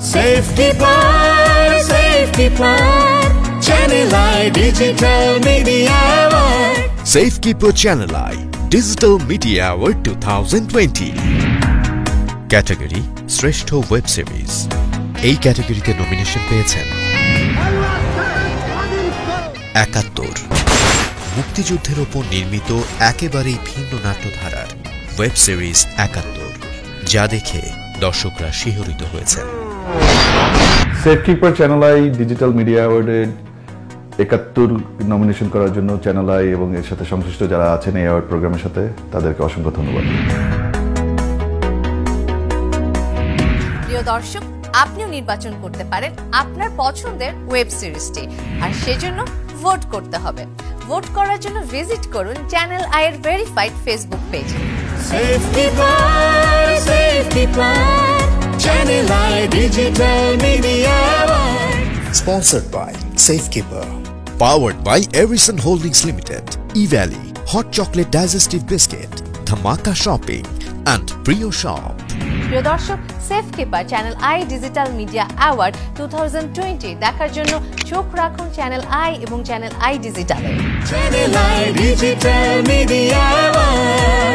Safekeeper, Channel I Digital Media Award. Safekeeper Channel I Digital Media Award 2020. Category শ্রেষ্ঠ web series. এই ক্যাটাগরিতে nomination পেয়েছেন ৭১। মুক্তিযুদ্ধের উপর নির্মিত একেবারেই ভিন্ন নাট্যধারার ওয়েব সিরিজ ৭১, যা দেখে দর্শকরা শিহরিত হয়েছেন। Safekeeper channel I digital media অ্যাওয়ার্ডে ৭১ নমিনেশন করার জন্য চ্যানেল আই এবং এর সাথে সংশ্লিষ্ট যারা আছেন এই অ্যাওয়ার্ড প্রোগ্রামের সাথে, তাদেরকে অসংখ্য ধন্যবাদ। প্রিয় দর্শক, আপনিও নির্বাচন করতে পারেন আপনার পছন্দের ওয়েব সিরিজটি, আর সেজন্য ভোট করতে হবে। ভোট করার জন্য ভিজিট করুন চ্যানেল আই এর verified Facebook page. Safekeeper, Channel I Digital Media Award. Sponsored by Safekeeper. Powered by Erison Holdings Limited, E-Valley, Hot Chocolate Digestive Biscuit, Dhamaka Shopping and Priyo Shop. প্রিয় দর্শক, Safekeeper channel I digital media award 2020 দেখার জন্য চোখ রাখুন channel I এবং channel I ডিজিটালে। Channel I Digital Media Award.